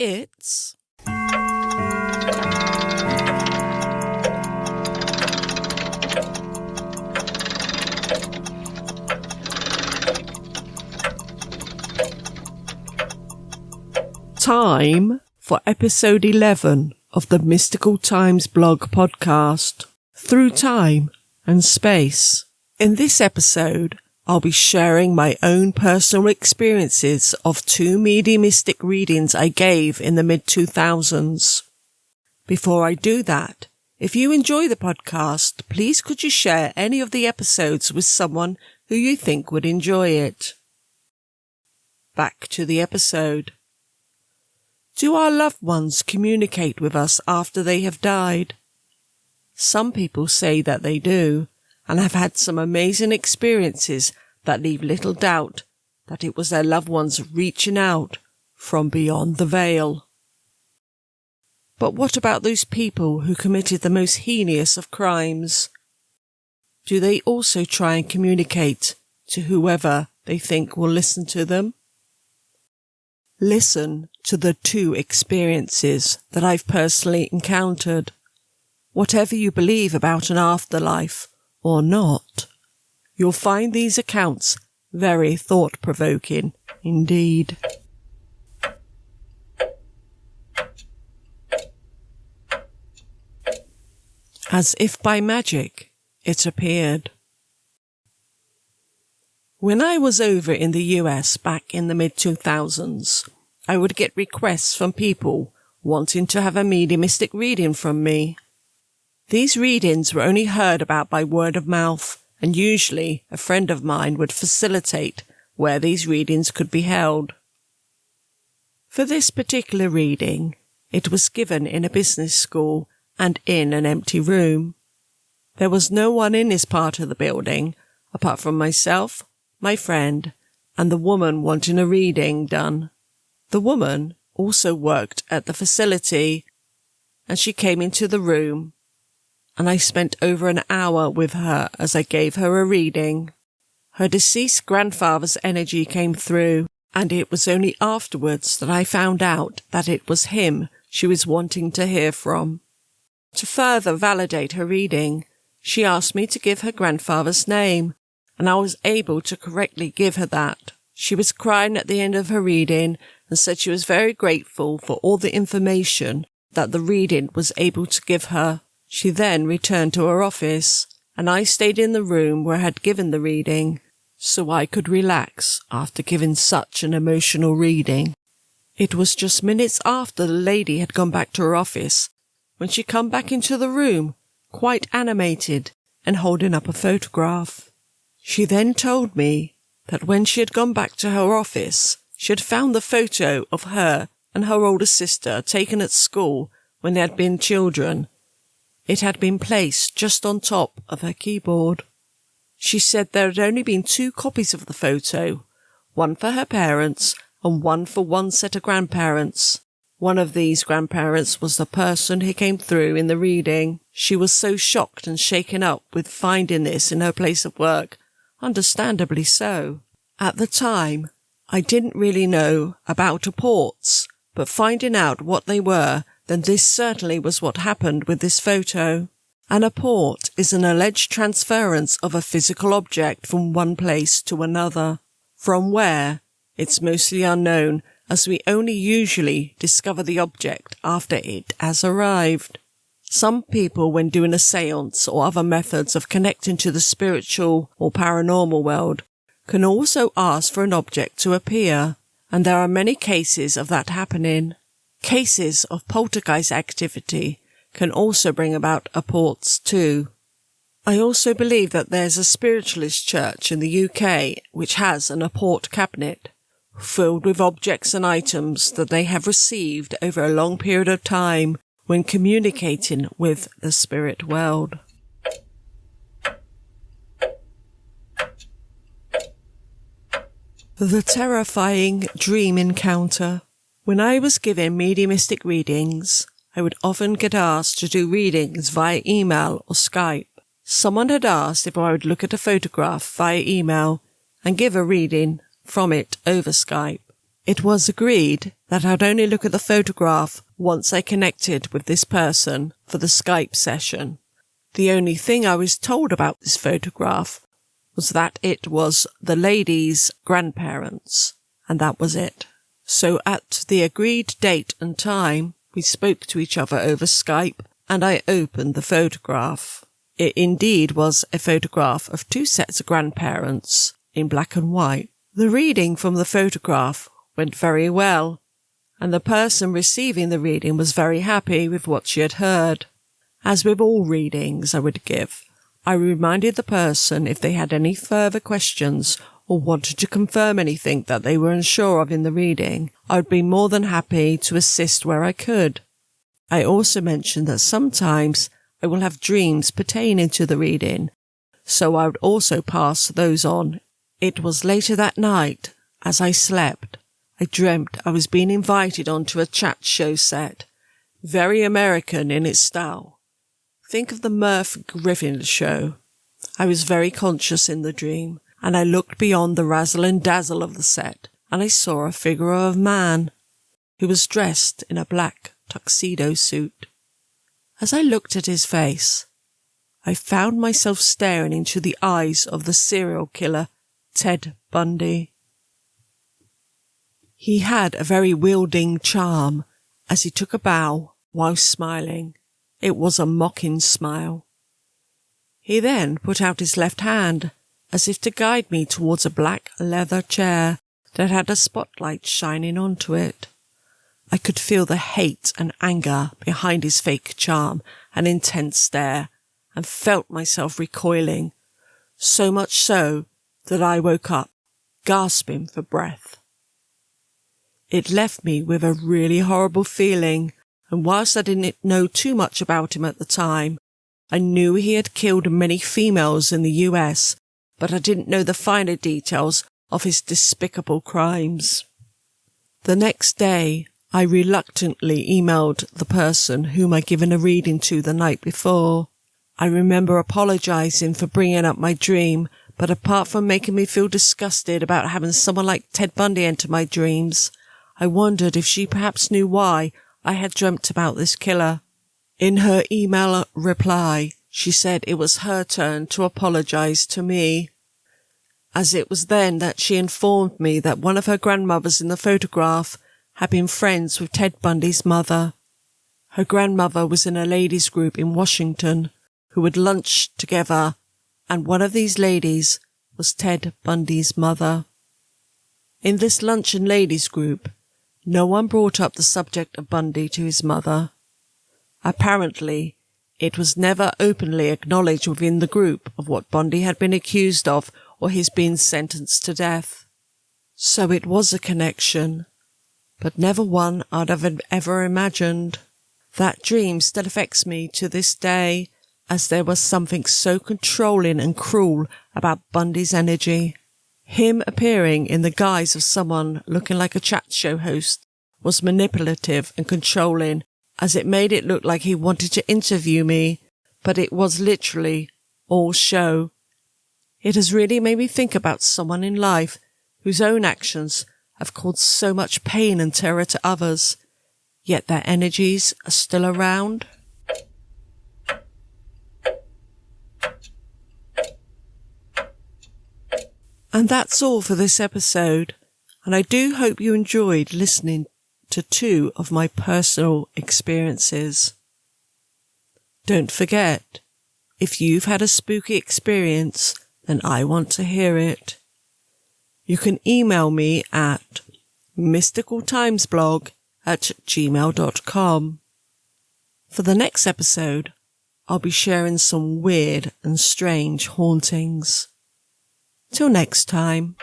It's time for episode 11 of the Mystical Times blog podcast, Through Time and Space. In this episode, I'll be sharing my own personal experiences of 2 mediumistic readings I gave in the mid-2000s. Before I do that, if you enjoy the podcast, please could you share any of the episodes with someone who you think would enjoy it. Back to the episode. Do our loved ones communicate with us after they have died? Some people say that they do, and have had some amazing experiences that leave little doubt that it was their loved ones reaching out from beyond the veil. But what about those people who committed the most heinous of crimes? Do they also try and communicate to whoever they think will listen to them? Listen to the 2 experiences that I've personally encountered. Whatever you believe about an afterlife or not, you'll find these accounts very thought-provoking indeed. As if by magic, it appeared. When I was over in the US back in the mid-2000s, I would get requests from people wanting to have a mediumistic reading from me. These readings were only heard about by word of mouth, and usually a friend of mine would facilitate where these readings could be held. For this particular reading, it was given in a business school and in an empty room. There was no one in this part of the building, apart from myself, my friend, and the woman wanting a reading done. The woman also worked at the facility, and she came into the room, and I spent over an hour with her as I gave her a reading. Her deceased grandfather's energy came through, and it was only afterwards that I found out that it was him she was wanting to hear from. To further validate her reading, she asked me to give her grandfather's name, and I was able to correctly give her that. She was crying at the end of her reading and said she was very grateful for all the information that the reading was able to give her. She then returned to her office, and I stayed in the room where I had given the reading, so I could relax after giving such an emotional reading. It was just minutes after the lady had gone back to her office when she come back into the room, quite animated and holding up a photograph. She then told me that when she had gone back to her office, she had found the photo of her and her older sister taken at school when they had been children. It had been placed just on top of her keyboard. She said there had only been 2 copies of the photo, one for her parents and one for one set of grandparents. One of these grandparents was the person who came through in the reading. She was so shocked and shaken up with finding this in her place of work, understandably so. At the time, I didn't really know about apports, but finding out what they were, then this certainly was what happened with this photo. An apport is an alleged transference of a physical object from one place to another. From where, it's mostly unknown, as we only usually discover the object after it has arrived. Some people, when doing a séance or other methods of connecting to the spiritual or paranormal world, can also ask for an object to appear, and there are many cases of that happening. Cases of poltergeist activity can also bring about apports too. I also believe that there's a spiritualist church in the UK which has an apport cabinet filled with objects and items that they have received over a long period of time when communicating with the spirit world. The terrifying dream encounter. When I was given mediumistic readings, I would often get asked to do readings via email or Skype. Someone had asked if I would look at a photograph via email and give a reading from it over Skype. It was agreed that I'd only look at the photograph once I connected with this person for the Skype session. The only thing I was told about this photograph was that it was the lady's grandparents, and that was it. So at the agreed date and time, we spoke to each other over Skype, and I opened the photograph. It indeed was a photograph of two sets of grandparents in black and white. The reading from the photograph went very well, and the person receiving the reading was very happy with what she had heard. As with all readings I would give, I reminded the person if they had any further questions or wanted to confirm anything that they were unsure of in the reading, I would be more than happy to assist where I could. I also mentioned that sometimes I will have dreams pertaining to the reading, so I would also pass those on. It was later that night, as I slept, I dreamt I was being invited onto a chat show set, very American in its style. Think of the Murph Griffin show. I was very conscious in the dream, and I looked beyond the razzle and dazzle of the set, and I saw a figure of a man who was dressed in a black tuxedo suit. As I looked at his face, I found myself staring into the eyes of the serial killer, Ted Bundy. He had a very wielding charm as he took a bow while smiling. It was a mocking smile. He then put out his left hand as if to guide me towards a black leather chair that had a spotlight shining onto it. I could feel the hate and anger behind his fake charm and intense stare, and felt myself recoiling, so much so that I woke up, gasping for breath. It left me with a really horrible feeling, and whilst I didn't know too much about him at the time, I knew he had killed many females in the US, but I didn't know the finer details of his despicable crimes. The next day, I reluctantly emailed the person whom I'd given a reading to the night before. I remember apologising for bringing up my dream, but apart from making me feel disgusted about having someone like Ted Bundy enter my dreams, I wondered if she perhaps knew why I had dreamt about this killer. In her email reply, she said it was her turn to apologise to me, as it was then that she informed me that one of her grandmothers in the photograph had been friends with Ted Bundy's mother. Her grandmother was in a ladies' group in Washington who would lunch together, and one of these ladies was Ted Bundy's mother. In this luncheon ladies' group, no one brought up the subject of Bundy to his mother. Apparently, it was never openly acknowledged within the group of what Bundy had been accused of or his being sentenced to death. So it was a connection, but never one I'd have ever imagined. That dream still affects me to this day, as there was something so controlling and cruel about Bundy's energy. Him appearing in the guise of someone looking like a chat show host was manipulative and controlling, as it made it look like he wanted to interview me, but it was literally all show. It has really made me think about someone in life whose own actions have caused so much pain and terror to others, yet their energies are still around. And that's all for this episode, and I do hope you enjoyed listening to 2 of my personal experiences. Don't forget, if you've had a spooky experience, then I want to hear it. You can email me at mysticaltimesblog@gmail.com. For the next episode, I'll be sharing some weird and strange hauntings. Till next time.